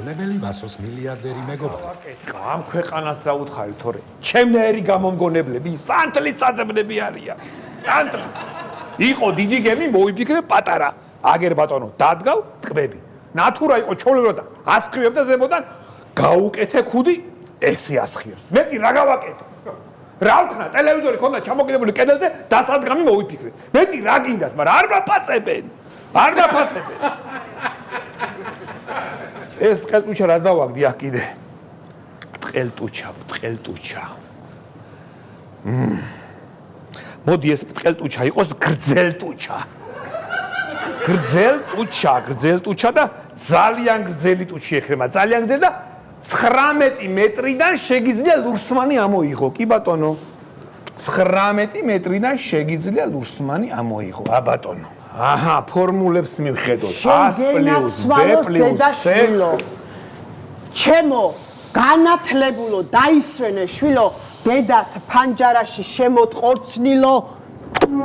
გამომგონებელი ვასოს მილიარდერი მეგობარი. ამ ქვეყანას რა უთხარი თორე ჩემნაირი გამომგონებლები სანთლით საძებნები არიან. სანთლით. იყო დიდი გემი, მოიფიქრე პატარა. აგერ ბატონო, დადგავ ტკბები. ნატურა იყო ჩოლებრო და ასხივებდა ზემოდან, გაუკეთე ქუდი, ესე ასხიებს. მეტი რა გავაკეთო? რა ვქნა, ტელევიზორი ქონდა ჩამოკიდებული კედელზე, დასადგამი მოიფიქრე. მეტი რა გინდათ, მაგრამ არ დაფასებენ. არ დაფასებენ. ეს ტყელტუჩა რას დავაგდი აქ კიდე? ტყელტუჩა. მოდი ეს ტყელტუჩა იყოს გრძელტუჩა. გრძელტუჩა და ძალიან გრძელი ტუჩი ექნება. ძალიან გრძელი და 19 მეტრიდან შეგიძლია ლურსმანი ამოიღო. კი ბატონო. 19 მეტრიდან შეგიძლია ლურსმანი ამოიღო. ბატონო. აჰა, ფორმულებს მივხედოთ. 100+b+c. ჩემო, განათლებულო, დაისვენე შვილო, დედას ფანჯარაში შემოტყორცნილო,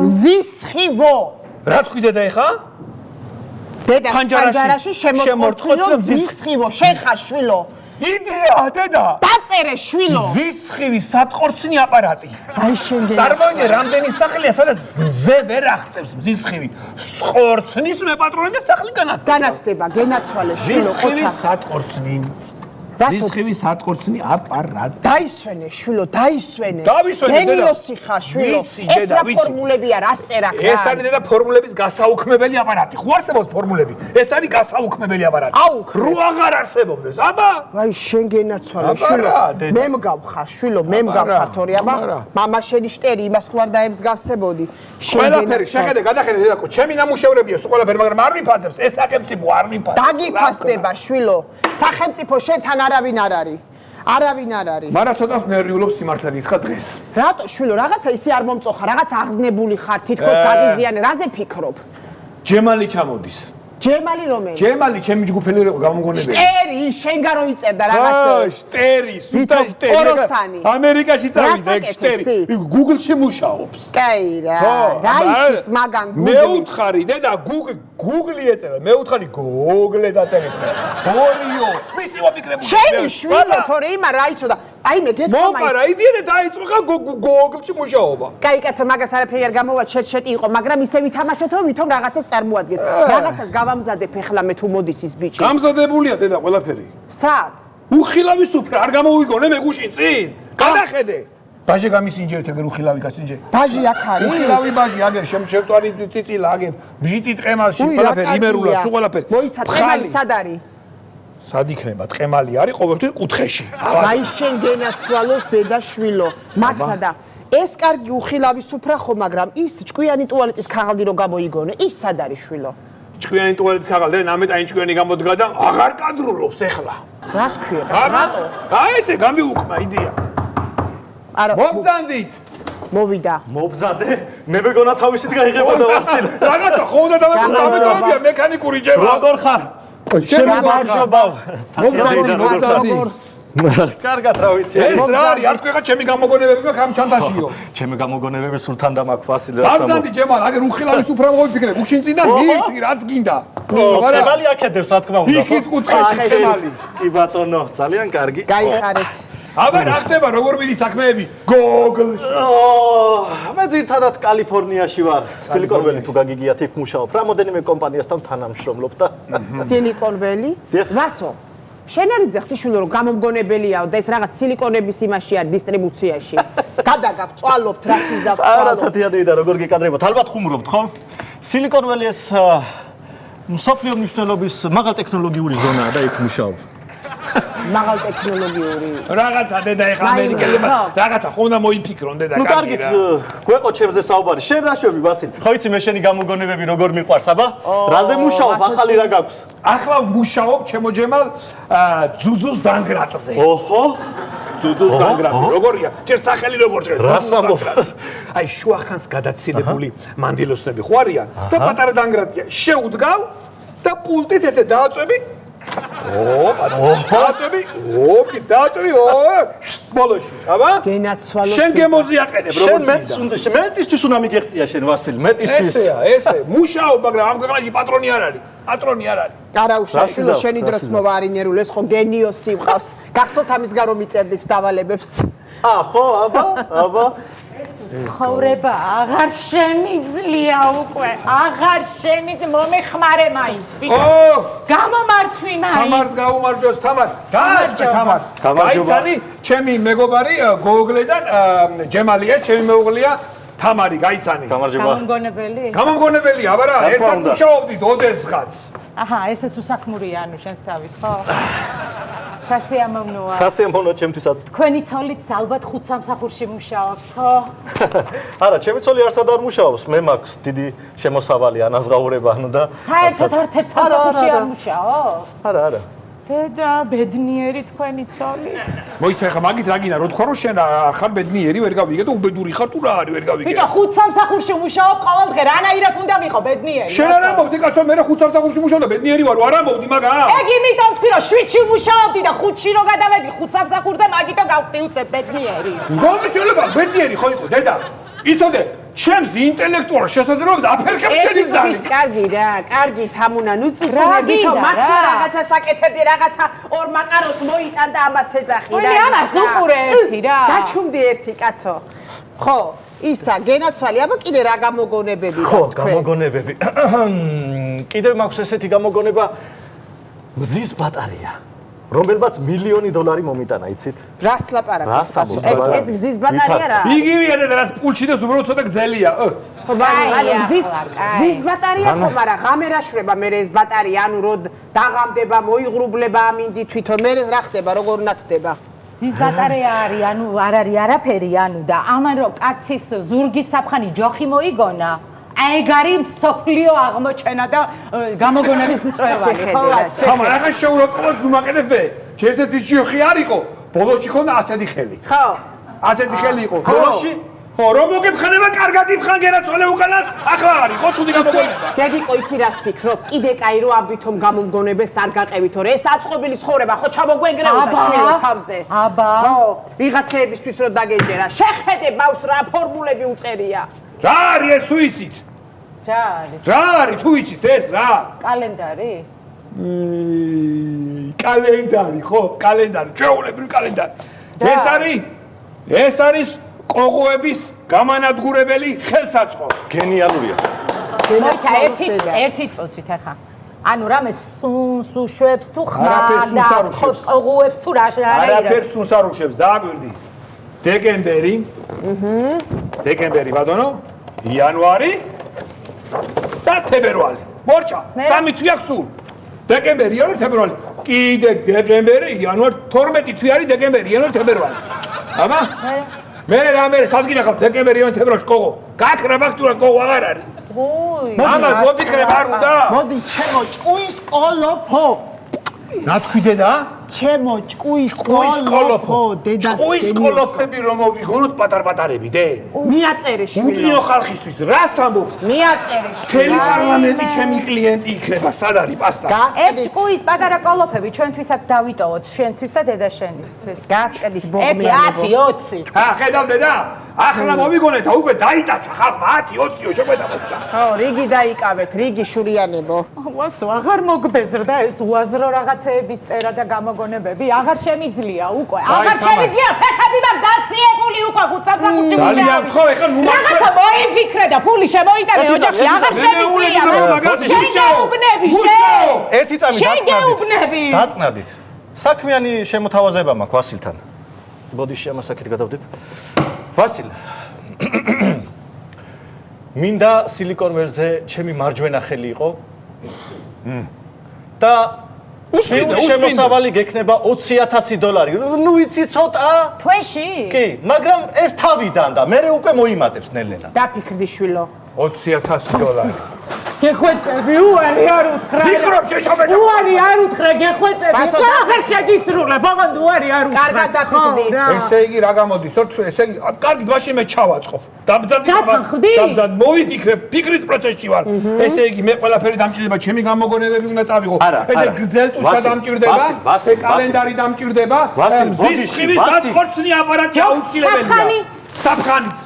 მზისხივო. რა თქვი დედა ეხა? დედა ფანჯარაში შემოტყორცნილო, მზისხივო, შეხა შვილო. იდეა დედა. დაწერე შვილო. მზისხივის სატყორცნი აპარატი. აი შენგენ. წარმოიდგინე, რამდენი სახლია, სადაც მზე ვერ აღწევს მზისხივი. სტყორცნის მეპატრონე და სახლი განათდება, გენაცვალე შვილო, ყოჩა. მზისხივის სატყორცნი. მზისხივის სატყორცნი აპარატი. დაისვენე შვილო, დაისვენე. დავისვენე დედა. გენიოსი ხარ შვილო. ეს რა ფორმულებია, რას წერა? ეს არის დედა ფორმულების გასაუქმებელი აპარატი. ხო არსებობს ფორმულები? ეს არის გასაუქმებელი აპარატი. რო აღარ არსებობდეს, აბა. ვაი, შენ გენაცვალე შვილო. მე მგავხარ შვილო, მე მგავხარ თორე აბა. მამა შენი შტერი იმას ხო არ დაემსგავსებოდი. ყველაფერი შეხედე, გადახედე დედაკო, ჩემი ნამუშევრებია სულ ყველაფერი, მაგრამ არ მიფასებს, ეს სახელმწიფო არ მიფასებს. დაგიფასდება შვილო. სახელმწიფო შენთან არავინ არ არის. არავინ არ არის. მაგრამ ცოტა ნერვიულობს სიმართლე გითხრა დღეს. რატო შვილო, რაღაცა ისე არ მომწოხა, რაღაც აღზნებული ხარ, თითქოს გაგიზიანე, რაზე ფიქრობ? ჯემალი ჩამოდის. ჯემალი რომელი? ჯემალი ჩემი ჯგუფელი იყო გამომგონებელი. შტერი, შენგან რო იწერდა რაღაცა. შტერი, სუთა შტერი. ამერიკაში წავიდა ეგ შტერი. Google-ში მუშაობს. კაი რა. რა ის მაგან Google. მე უთხარი დედა Google-ი ეწერა. მე უთხარი Google-ე დაწერეთ. ორიო. მისი ვაფიქრებული. შენი შვილო თორე იმა რა იცოდა. აი მე გეთქვა მაინც. მოპარა იდეა და დაიწყო Google-ში მუშაობა. კაი კაცო, მაგას არაფერი არ გამოვა, შეტ-შეტი იყო, მაგრამ ისე ვითამაშოთ, რომ ვითომ რაღაცას წარმოადგენს. რაღაცას გავამზადებ ეხლა მე თუ მოდის ის ბიჭი. გამზადებულია დედა ყველაფერი. სად? უხილავი სუფრა არ გამოვიგონე მე გუშინ წინ. გადახედე. ბაჟე გამისინჯერეთ ეგერ უხილავი გასინჯე. ბაჟი აქ არის? უხილავი ბაჟი აგერ შემწვარი წიწილა აგერ ბჟიტი ტყემალში ყველაფერი იმერულად სულ ყველაფერი. მოიცა ტყემალი სად არის? სად იქნება? ტყემალი არის ყოველთვის კუთხეში. აი შენ გენაცვალოს დედა შვილო. მართლა და ეს კარგი უხილავი სუფრა ხო, მაგრამ ის ჭკვიანი ტუალეტის ქაღალდი რო გამოიგონე, ის სად არის შვილო? ჭკვიანი ტუალეტის ქაღალდი და ნამეტანი ჭკვიანი გამოდგა და აღარ კადრულობს ეხლა. რას ქვია? რატო? აი ესე გამიუყმა იდეა. არა, მობძანდით. მოვიდა. მობძანდე? მე მეგონა თავისით გაიღებოდა ვასილე. რაღაცა ხო უნდა დამეტოვებია მექანიკური ჯემა. როგორ ხარ? შემოგარშობავ. მობძანდი. კარგად რა ვიცი. ეს რა არის? არ თქვი ხა ჩემი გამოგონებები მაქვს ამ ჩანთაშიო. ჩემი გამოგონებები სულ თან დამაქვს ვასილე რა სამო. დავძანდი ჯემალ, აგერ უხილავი სუფრა მოვიფიქრე, გუშინ წინ და მივთი რაც გინდა. ტყემალი აქედებს რა თქმა უნდა. იქით კუთხეში ტყემალი. კი ბატონო, ძალიან კარგი. გაიხარეთ. აბა რა ხდება, როგორ მიდის საქმეები? Google-ში. მე ძირთადად კალიფორნიაში ვარ. სილიკონველი თუ გაგიგიათ იქ მუშაობ. რამოდენიმე კომპანიასთან თანამშრომლობ და სილიკონველი? ვასო. შენ არ იძახდი შვილო რომ გამომგონებელიაო და ეს რაღაც სილიკონების იმაში არის დისტრიბუციაში. გადაგაბ წვალობთ რას იზავთ არა წვალობთ. თათიანი და როგორ გეკადრებოთ? ალბათ ხუმრობთ, ხო? სილიკონველი ეს მსოფლიო მნიშვნელობის მაღალ ტექნოლოგიური ზონაა და იქ მუშაობ. მაღალ ტექნოლოგიური. რაღაცა დედა ეხლა ამერიკელებმა რაღაცა ხო უნდა მოიფიქრონ დედა კარგი. ნუ კარგით, გვეყო ჩემზე საუბარი. შენ რა შვები ვასილე? ხო იცი მე შენი გამოგონებები როგორ მიყვარს, აბა? რაზე მუშაობ? ახალი რა გაქვს? ახლა მუშაობ ჩემო ჯემალ ძუძუს დანგრატზე. ოჰო. ძუძუს დანგრატზე. როგორია? ჯერ სახელი როგორ წერს? რას ამბობ? აი შუახანს გადაცილებული მანდილოსნები ხო არიან? და პატარა დანგრატია. შეუდგავ და პულტით ესე დააწვევი დააწები, დააწები, ბოლოში, აბა? გენაცვალოს. შენ გემოზიაყენებ, შენ მეტისთვის უნდა მიგეღწია შენ ვასილი, მეტისთვის. ესე, მუშაობ, მაგრამ ამ ქვეყანაში პატრონი არ არის. პატრონი არ არის. არა უშაშილო შენი დროც მოვა არინერული, ეს ხო გენიოსი მყავს. გახსოვთ ამის გარო მიწერდით დავალებებს. ხო, აბა. ცხოვრება აღარ შემიძლია უკვე. აღარ შემიძლია მომეხმარე მაინც. გამომართვი მაინც. თამარს გაუმარჯოს, თამარ. გააჩნდა თამარ. გაიცანი, ჩემი მეგობარი გოგლედან ჯემალია, ჩემი მეუღლეა თამარი, გაიცანი. გამარჯობა. გამომგონებელი? გამომგონებელია, აბა რა, ერთად მუშაობდით ოდესღაც. აჰა, ესეც უსაქმურია ანუ შენსავით, ხო? სასიამოვნოა. სასიამოვნოა ჩემთვისაც. თქვენი ცოლიც ალბათ ხუთ სამსახურში მუშაობს, ხო? არა, ჩემი ცოლი არსად არ მუშაობს, მე მაქვს დიდი შემოსავალი ანაზღაურება, ანუ და საერთოდ ერთ სამსახურში არ მუშაობს? არა. დედა, ბედნიერი თქვენი ცოლი. მოიცა ხა მაგით რა გინდა, რო თქვა რომ შენ არ ხარ ბედნიერი, ვერ გავიგე და უბედური ხარ თუ რა არის, ვერ გავიგე. ბიჭო, ხუთ სამსახურში მუშაობ ყოველდღე, რანაირად უნდა მიყო ბედნიერი? შენ არ ამბობდი კაცო, მე რა ხუთ სამსახურში მუშაობ და ბედნიერი ვარ, არ ამბობდი მაგას. ეგ იმიტომ ვთქვი, რომ 7-ში მუშაობდი და 5-ში რო გადავედი ხუთ სამსახურზე, მაგითო გავხდი უცებ ბედნიერი. გომიჩოლება, ბედნიერი ხო იყო, დედა. იცოდე, ჩემს ინტელექტუალურ შესაძლებლობებს აფერხებს შენი ძალი. კარგი რა, კარგი თამუნა, ნუ წუწუნებითო მართლა რაღაცა საკეთებდი, რაღაცა ორ მაკაროს მოიტან და ამას ეძახი რა. ორი ამას უყურე ერთი რა. გაჩუმდი ერთი კაცო. ხო, ისა, გენაცვალი, აბა კიდე რა გამოგონებები ხო, გამოგონებები. კიდევ მაქვს ესეთი გამოგონება მზის ბატარეა. რომელბაც $1,000,000 მომიტანა, იცით? რას ლაპარაკობ? რას ამბობ? ეს მზის ბატარეა რა? იგივეა და რაც პულჩიდეს უბრალოდ ცოტა გძელია. ხო, მაგრამ მზის ბატარეა ხო, მაგრამ ღამე რა შვრება მე ეს ბატარეა, ანუ რო დაღამდება, მოიღრუბლება ამინდი თვითონ, მე რა ხდება, როგორ ნათდება? ზის ბატარეა არის, ანუ არ არის არაფერი, ანუ და ამან რო კაცის ზურგის საფხანი ჯოხი მოიგონა, ეგ არის მსოფლიო აღმოჩენა და გამოგონების მწვერვალი, ხო? თამარ, ახლა შეურაცხყოფას დუმაყენებე. ჯერთეთის ჯოხი არ იყო, ბოლოში ქონდა ასეთი ხელი. ხო. ასეთი ხელი იყო. ბოლოში ხო, რომ მოგებხანება, კარგად იფხან გენაცვალე უკანას, ახლა არის, ხო, თუდი გამოგონება. დედიკო, იცი რა ვფიქრობ? კიდე კაი რო ამბითომ გამომგონებებს არ გაყევითო, ეს აწყობილი ცხოვრება ხო ჩამოგვენგრეუდა შვილო თავზე. აბა. ხო, ვიღაცეებისთვის რო დაგეჯერა. შეხედე ბავშვს რა ფორმულები უწერია. რა არის ეს თუ იცით? რა არის? რა არის თუ იცით ეს რა? კალენდარი? კალენდარი, ხო, კალენდარი, ჩვეულებრივი კალენდარი. ეს არის ყოღოების გამანადგურებელი ხელსაწყო. გენიალურია. მოიცა ერთი წუთით ახლა. ანუ რამე სუნს უშვებს თუ არაფერს ხმარ და ხობს ყოღუებს თუ რა არაფერს სუნს არ უშვებს, დააგვირდი. დეკემბერი, ბატონო, იანვარი და თებერვალი. მორჩა, 3 თვე აქვს სულ. დეკემბერი, იანვარი, თებერვალი. კიდე დეკემბერი, იანვარი, 12 თვე არის დეკემბერი, იანვარი, თებერვალი. აბა? მე სად გინახავ დეკემბერი, იანვარი, თებერვალი ყოღო. გაქრა ფაქტურად ყოღო აღარ არის. ამას მოფიქრებ არ უნდა? მოდი, ჩემო ჭკუის ყოლოფო. რა თქვი დედა? ჩემო ჭკუის ყოლოფო, დედა. ჭკუის ყოლოფები რომ მოვიგონოთ პატარ-პატარები, დე. მიაწერე შვილო. უტვინო ხალხისთვის, რას ამბობ? მიაწერე. მთელი პარლამენტი ჩემი კლიენტი იქნება, სად არის პასტა? ერთ ჭკუის პატარა კოლოფები ჩვენთვისაც დავიტოვოთ, შენთვის და დედა შენისთვის. გასკედით 1, ბოგმიანებო. 10, 20. ხედავ დედა? ახლა მოვიგონეთ და უკვე დაიტაცა ხალხმა 10-20-ო შეგვედა მოცა. ხო, რიგი დაიკავეთ, რიგი შურიანებო. ვასო, აღარ მოგბეზრდა ეს უაზრო რაღაცეების წერა და გამოგონებები, აღარ შემიძლია უკვე. აღარ შემიძლია, ფეხები მაგ დასიებული უკვე ხუთ სამსახურში მუშაობ. ძალიან ხო, ეხლა ნუ რაღაცა მოიფიქრე და ფული შემოიტანე ოჯახში, აღარ შემიძლია. შეგეუბნები, ერთი წამი შეგეუბნები. დაწნადით. საქმიანი შემოთავაზება მაქვს ვასილთან. ბოდიში ამასაკით გადავდებ. ვასილ. მინდა სილიკონველზე ჩემი მარჯვენა ხელი იყო. და უსვინო შემოსავალი გექნება $20,000. ნუ იცი ცოტა? თვეში? კი, მაგრამ ეს თავიდან და მე უკვე მოიმატებს ნელ-ნელა. დაფიქრდი შვილო. $20,000. გეხვეწები, უარი არ უთხრა. ფიქრობ შეშობეთ. უარი არ უთხრა, გეხვეწები. აღარ შეგისრულებ, ოღონდ უარი არ უთხრა. კარგად დაფიქრდი. ესე იგი რა გამოდის? ესე იგი კარგი მაშინ მე ჩავაწყობ. დათანხმდი? დამდად მოვიფიქრებ, ფიქრის პროცესში ვარ. ესე იგი მე ყველაფერი დამჭირდება, ჩემი გამოგონებები უნდა წავიღო. ესე გრძელტუჩა დამჭირდება, კალენდარი დამჭირდება, მზის სხივის დახორცნი აპარატი აუცილებელია. საფხანიც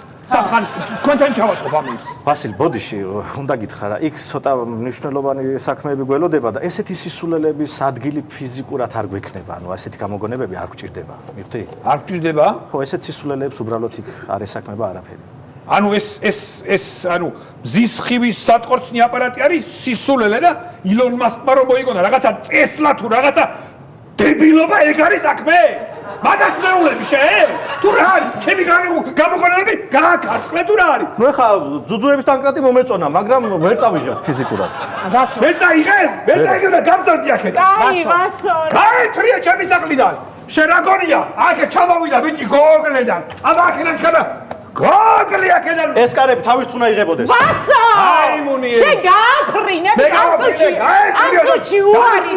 კონტენტ ჩავაწყობ ამით. ვასილ, ბოდიში, უნდა გითხრა რა, იქ ცოტა მნიშვნელოვანი საქმეები გველოდება და ესეთი სისულელების ადგილი ფიზიკურად არ გვექნება, ანუ ესეთი გამოგონებები არ გჭირდება. მივხვდი? არ გჭირდება? ხო, ესეთ სისულელებს უბრალოდ იქ არ ესაქმება არაფერი. ანუ ეს ანუ მზის სხივის სატყორცნი აპარატი არის სისულელე და ილონ მასკმა რომ მოიგონა რაღაცა ტესლა თუ რაღაცა დებილობა ეგ არის საქმე? მაგას მეულები შე? თუ რა არის? ჩემი გამოგონებები გააკაცხლე თუ რა არის? ნუ ეხა ძუძუების ტანკრატი მომეწონა, მაგრამ ვერ წავიღებ ფიზიკურად. ვერ წაიღებ და გამწარდი აქეთ. კაი, ვასო. გაეთრია ჩემი სახლიდან. შენ რა გონია? აქეთ ჩამოვიდა ბიჭი გოგლედან. აბა აქედან ჩქარა გოგლი აქედან. ეს კარები თავის უნდა იღებოდეს. ვასო! აიმუნი ეს. შენ გააფრინებ გასუჩი. გასუჩი უარი.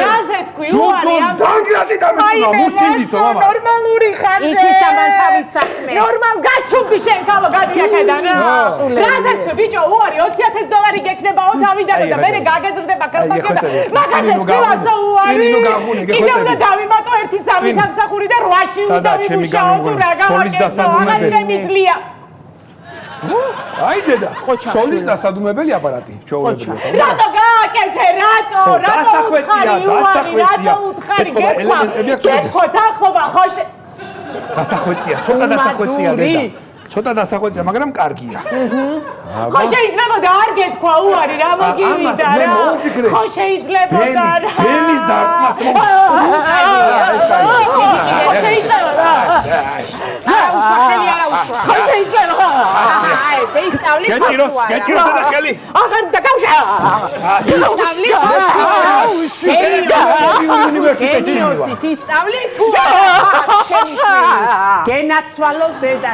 რაზე თქვი უარი? დანგრატი დამეწუნა მუსილისო მამა. ნორმალური ხარ. იცის ამან თავის საქმე. ნორმალ გაჩუმდი შენ ქალო გადი აქედან. რაზე თქვი ბიჭო უარი $20,000 გექნებაო თავიდან და მე გაგეზრდება ქალბატონი. მაგაზე თქვი ვასო უარი. კიდე უნდა დავიმატო 1-3 სამსახური და 8-ში უნდა ვიმუშაო თუ რა გავაკეთო. აი დედა, სოლის დასადუმებელი აპარატი, ჩაულებრივი. რატო გააკეთე? რატო დასახვეწია. გეთქვა თანხმობა ხოშე. დასახვეწია, ცოტა დასახვეწია დედა. ცოტა დასახვეწია, მაგრამ კარგია. ხო შეიძლებოდა არ გეთქვა უარი რა მოგივიდა რა. ხო შეიძლებოდა რა. დენის დარტყმას ხო შეიძლება. ხო შეიძლება. ესე ისწავლი გეჭიროს და ხელი. აღარ დაგავშა. გენიოსის ისწავლი თუ გენაცვალოს დედა.